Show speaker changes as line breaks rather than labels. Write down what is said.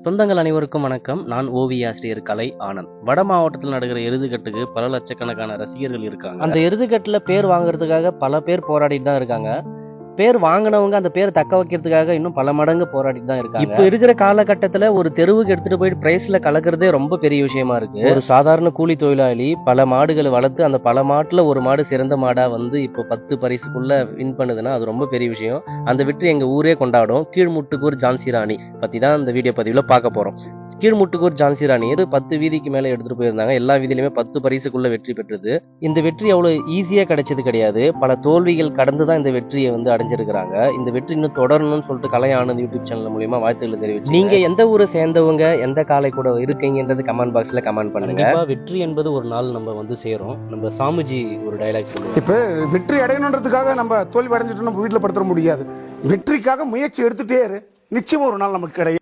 சொந்தங்கள் அனைவருக்கும் வணக்கம். நான் ஓவிய ஆசிரியர் கலை ஆனந்த். வட மாவட்டத்தில் நடக்கிற எருதுகட்டுக்கு பல லட்சக்கணக்கான ரசிகர்கள் இருக்காங்க. அந்த எருதுகட்டுல பேர் வாங்குறதுக்காக பல பேர் போராடிட்டு தான் இருக்காங்க. பேர் வாங்கினவங்க அந்த பேரை தக்க வைக்கிறதுக்காக இன்னும் பல மடங்கு போராடிட்டு தான் இருக்காங்க. இப்போ இருக்கிற காலகட்டத்தில் ஒரு தெருவுக்கு எடுத்துட்டு போயிட்டு பிரைஸ்ல கலக்கிறதே ரொம்ப பெரிய விஷயமா இருக்கு. ஒரு சாதாரண கூலி தொழிலாளி பல மாடுகளை வளர்த்து அந்த பல மாட்டுல ஒரு மாடு சிறந்த மாடா வந்து இப்போ 10 பரிசுக்குள்ள வின் பண்ணுதுன்னா அது ரொம்ப பெரிய விஷயம். அந்த வெற்றி எங்க ஊரே கொண்டாடும். கீழ்முட்டுக்கூர் ஜான்சி ராணி பத்தி தான் இந்த வீடியோ பதிவுல பார்க்க போறோம். கீழ்முட்டுக்கூர் ஜான்சி ராணி 10 வீதிக்கு மேல எடுத்துட்டு போயிருந்தாங்க. எல்லா வீதியிலுமே 10 பரிசுக்குள்ள வெற்றி பெற்றது. இந்த வெற்றி அவ்வளவு ஈஸியா கிடைச்சது கிடையாது. பல தோல்விகள் கடந்துதான் இந்த வெற்றியை வந்து அடைஞ்சிருக்கிறாங்க. இந்த வெற்றி இன்னும் தொடரணும்னு சொல்லிட்டு கலை ஆனந்த் யூடியூப் சேனல் மூலியமா வாழ்த்துக்களை தெரிவிச்சு, நீங்க எந்த ஊரை சேர்ந்தவங்க, எந்த காலை கூட இருக்கீங்கன்றது கமெண்ட் பாக்ஸ்ல கமெண்ட் பண்ணுங்க. வெற்றி என்பது ஒரு நாள் நம்ம வந்து சேரும். நம்ம சாமுஜி ஒரு டைலாக் சொல்லுவோம்,
இப்ப வெற்றி அடையணுன்றதுக்காக நம்ம தோல்வி அடைஞ்சிட்டு நம்ம வீட்டுல படுத்துற முடியாது. வெற்றிக்காக முயற்சி எடுத்துட்டே இரு, நிச்சயம் ஒரு நாள் நமக்கு கிடைக்கும்.